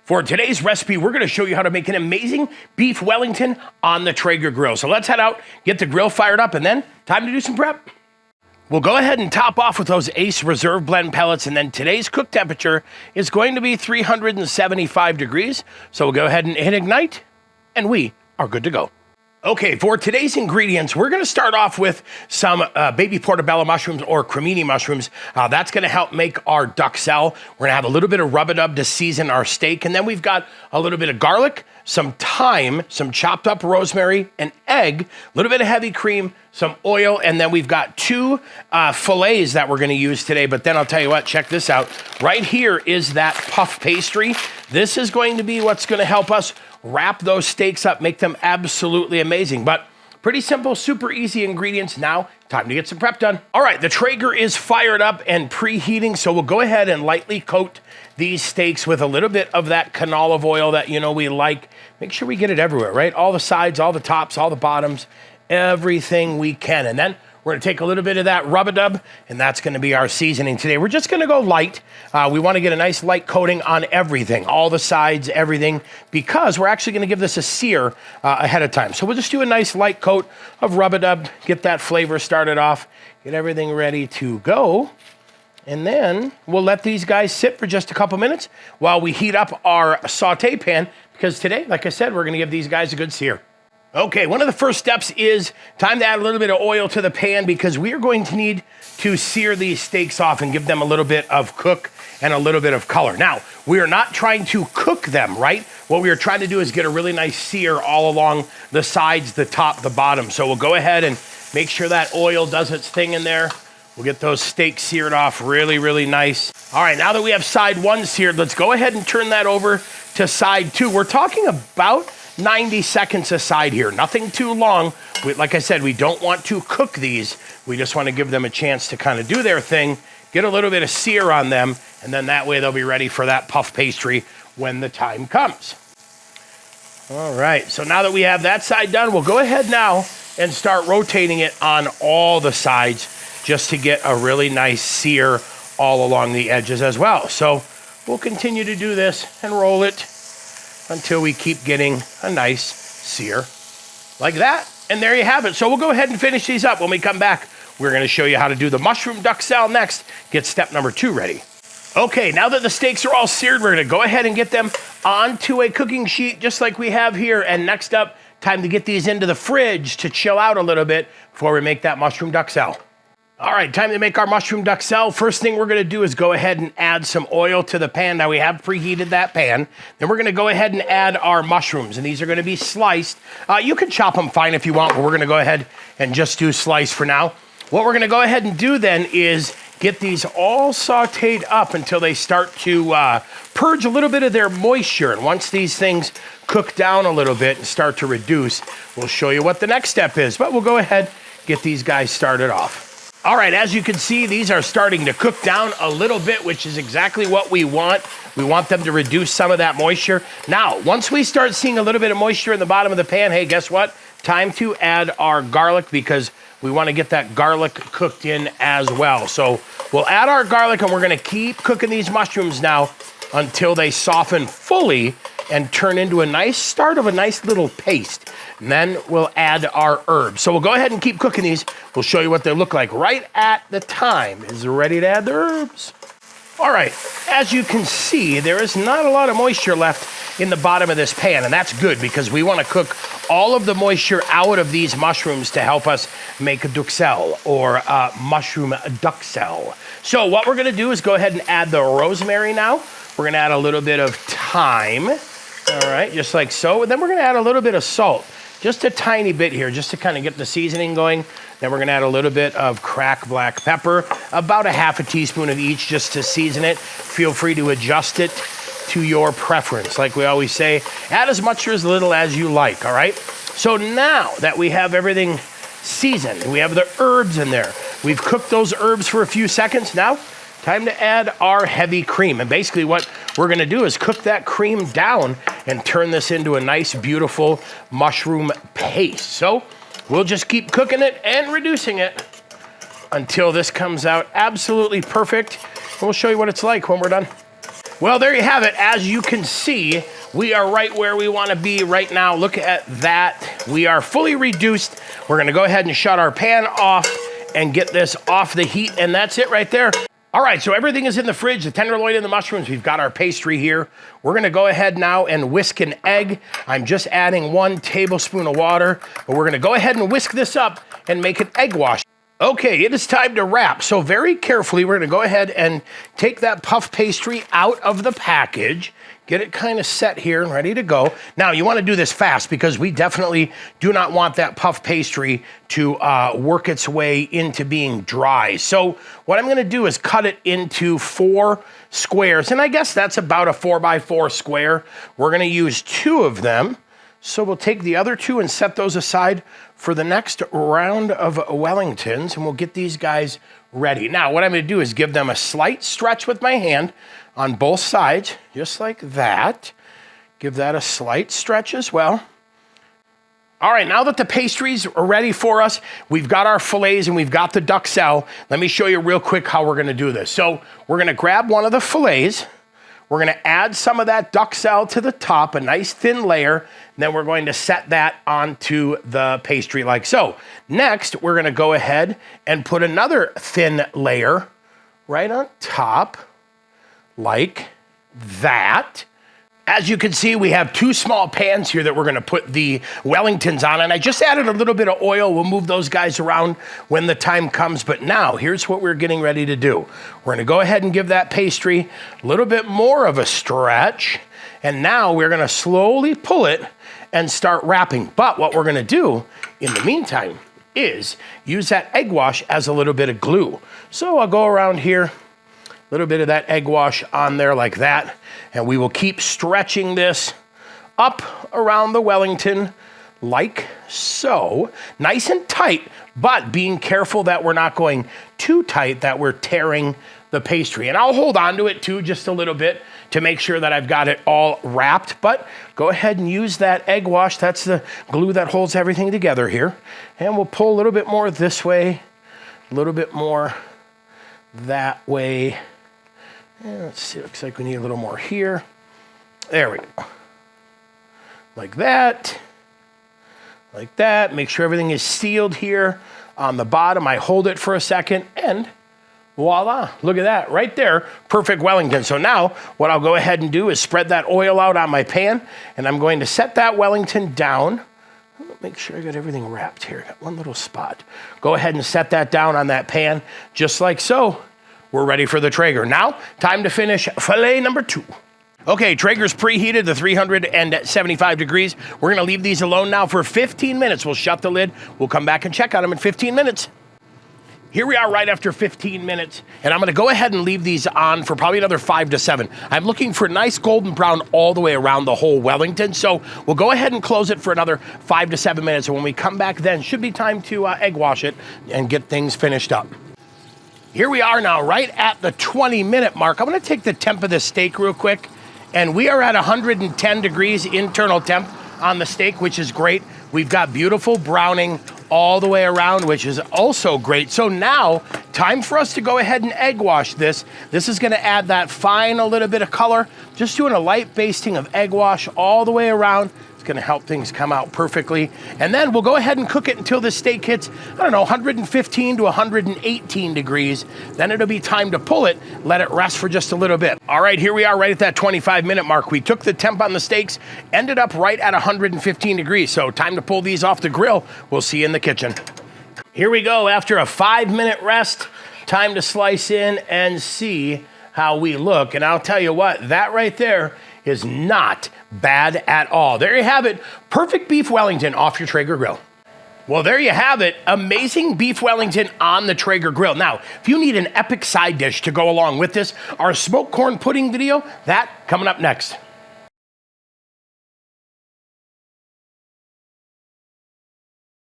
For today's recipe, we're going to show you how to make an amazing beef Wellington on the Traeger grill. So let's head out, get the grill fired up, and then time to do some prep. We'll go ahead and top off with those Ace Reserve Blend pellets, and then today's cook temperature is going to be 375 degrees. So we'll go ahead and hit ignite, and we are good to go. Okay, for today's ingredients, we're going to start off with some baby portobello mushrooms or cremini mushrooms. That's going to help make our duxelle. We're going to have a little bit of rub-a-dub to season our steak. And then we've got a little bit of garlic, some thyme, some chopped up rosemary, an egg, a little bit of heavy cream, some oil, and then we've got two fillets that we're going to use today. But then I'll tell you what, check this out. Right here is that puff pastry. This is going to be what's going to help us wrap those steaks up, make them absolutely amazing. But pretty simple, super easy ingredients. Now, time to get some prep done. All right, the Traeger is fired up and preheating, so we'll go ahead and lightly coat these steaks with a little bit of that canola oil that we like. Make sure we get it everywhere, right? All the sides, all the tops, all the bottoms, everything we can. And then we're going to take a little bit of that rub-a-dub, and that's going to be our seasoning today. We're just going to go light. We want to get a nice light coating on everything, all the sides, everything, because we're actually going to give this a sear ahead of time. So we'll just do a nice light coat of rub-a-dub, get that flavor started off, get everything ready to go, and then we'll let these guys sit for just a couple minutes while we heat up our saute pan, because today, like I said, we're going to give these guys a good sear. Okay, one of the first steps is time to add a little bit of oil to the pan because we are going to need to sear these steaks off and give them a little bit of cook and a little bit of color. Now, we are not trying to cook them, right? What we are trying to do is get a really nice sear all along the sides, the top, the bottom. So we'll go ahead and make sure that oil does its thing in there. We'll get those steaks seared off really, really nice. All right, now that we have side one seared, let's go ahead and turn that over to side two. We're talking about 90 seconds aside here, nothing too long. Like I said, we don't want to cook these. We just want to give them a chance to kind of do their thing, get a little bit of sear on them, and then that way they'll be ready for that puff pastry when the time comes. All right, so now that we have that side done, we'll go ahead now and start rotating it on all the sides just to get a really nice sear all along the edges as well. So we'll continue to do this and roll it until we keep getting a nice sear like that. And there you have it. So we'll go ahead and finish these up. When we come back, we're going to show you how to do the mushroom duxelle next. Get step number 2 ready. Okay, now that the steaks are all seared, we're going to go ahead and get them onto a cooking sheet just like we have here. And next up, time to get these into the fridge to chill out a little bit before we make that mushroom duxelle. All right, time to make our mushroom duxelle. First thing we're going to do is go ahead and add some oil to the pan. Now we have preheated that pan. Then we're going to go ahead and add our mushrooms, and these are going to be sliced. You can chop them fine if you want, but we're going to go ahead and just do slice for now. What we're going to go ahead and do then is get these all sauteed up until they start to purge a little bit of their moisture. And once these things cook down a little bit and start to reduce, we'll show you what the next step is. But we'll go ahead, get these guys started off. All right, as you can see, these are starting to cook down a little bit, which is exactly what we want. We want them to reduce some of that moisture. Now, once we start seeing a little bit of moisture in the bottom of the pan, hey, guess what? Time to add our garlic because we want to get that garlic cooked in as well. So we'll add our garlic and we're going to keep cooking these mushrooms now until they soften fully and turn into a nice little paste. And then we'll add our herbs. So we'll go ahead and keep cooking these. We'll show you what they look like right at the time. Is it ready to add the herbs? All right, as you can see, there is not a lot of moisture left in the bottom of this pan, and that's good because we want to cook all of the moisture out of these mushrooms to help us make a duxelle or a mushroom duxelle. So what we're going to do is go ahead and add the rosemary now. We're going to add a little bit of thyme. All right, just like so. And then we're going to add a little bit of salt, just a tiny bit here, just to kind of get the seasoning going. Then we're going to add a little bit of cracked black pepper, about a half a teaspoon of each just to season it. Feel free to adjust it to your preference. Like we always say, add as much or as little as you like, all right? So now that we have everything seasoned, we have the herbs in there. We've cooked those herbs for a few seconds. Now, time to add our heavy cream. And basically what we're going to do is cook that cream down and turn this into a nice, beautiful mushroom paste. So we'll just keep cooking it and reducing it until this comes out absolutely perfect. And we'll show you what it's like when we're done. Well, there you have it. As you can see, we are right where we want to be right now. Look at that. We are fully reduced. We're going to go ahead and shut our pan off and get this off the heat, and that's it right there. All right, so everything is in the fridge, the tenderloin and the mushrooms. We've got our pastry here. We're gonna go ahead now and whisk an egg. I'm just adding 1 tablespoon of water, but we're gonna go ahead and whisk this up and make an egg wash. Okay, it is time to wrap. So very carefully, we're gonna go ahead and take that puff pastry out of the package, get it kind of set here and ready to go. Now, you wanna do this fast because we definitely do not want that puff pastry to work its way into being dry. So what I'm gonna do is cut it into 4 squares, and I guess that's about a 4x4 square. We're gonna use 2 of them. So we'll take the other 2 and set those aside for the next round of Wellingtons, and we'll get these guys ready. Now, what I'm gonna do is give them a slight stretch with my hand on both sides, just like that. Give that a slight stretch as well. All right, now that the pastries are ready for us, we've got our fillets and we've got the duxelle. Let me show you real quick how we're gonna do this. So we're gonna grab one of the fillets, we're gonna add some of that duxelle to the top, a nice thin layer, and then we're going to set that onto the pastry like so. Next, we're gonna go ahead and put another thin layer right on top, like that. As you can see, we have 2 small pans here that we're gonna put the Wellingtons on, and I just added a little bit of oil. We'll move those guys around when the time comes, but now here's what we're getting ready to do. We're gonna go ahead and give that pastry a little bit more of a stretch, and now we're gonna slowly pull it and start wrapping. But what we're gonna do in the meantime is use that egg wash as a little bit of glue. So I'll go around here, a little bit of that egg wash on there like that, and we will keep stretching this up around the Wellington like so. Nice and tight, but being careful that we're not going too tight that we're tearing the pastry. And I'll hold on to it too just a little bit to make sure that I've got it all wrapped, but go ahead and use that egg wash. That's the glue that holds everything together here. And we'll pull a little bit more this way, a little bit more that way. Yeah, let's see, looks like we need a little more here. There we go. Like that. Like that. Make sure everything is sealed here on the bottom. I hold it for a second and voila, look at that right there. Perfect Wellington. So now what I'll go ahead and do is spread that oil out on my pan, and I'm going to set that Wellington down. Make sure I got everything wrapped here. Got one little spot. Go ahead and set that down on that pan just like so. We're ready for the Traeger. Now, time to finish fillet number 2. Okay, Traeger's preheated to 375 degrees. We're gonna leave these alone now for 15 minutes. We'll shut the lid. We'll come back and check on them in 15 minutes. Here we are right after 15 minutes, and I'm gonna go ahead and leave these on for probably another 5 to 7. I'm looking for nice golden brown all the way around the whole Wellington, so we'll go ahead and close it for another 5 to 7 minutes, and when we come back then, should be time to egg wash it and get things finished up. Here we are now, right at the 20-minute mark. I'm gonna take the temp of this steak real quick, and we are at 110 degrees internal temp on the steak, which is great. We've got beautiful browning all the way around, which is also great. So now, time for us to go ahead and egg wash this. This is gonna add that fine a little bit of color. Just doing a light basting of egg wash all the way around. It's gonna help things come out perfectly. And then we'll go ahead and cook it until the steak hits, I don't know, 115 to 118 degrees. Then it'll be time to pull it, let it rest for just a little bit. All right, here we are right at that 25-minute mark. We took the temp on the steaks, ended up right at 115 degrees. So time to pull these off the grill. We'll see you in the kitchen. Here we go, after a 5-minute rest, time to slice in and see how we look. And I'll tell you what, that right there is not bad at all. There you have it, perfect beef Wellington off your Traeger grill. Well, there you have it, amazing beef Wellington on the Traeger grill. Now, if you need an epic side dish to go along with this, our smoked corn pudding video, that coming up next.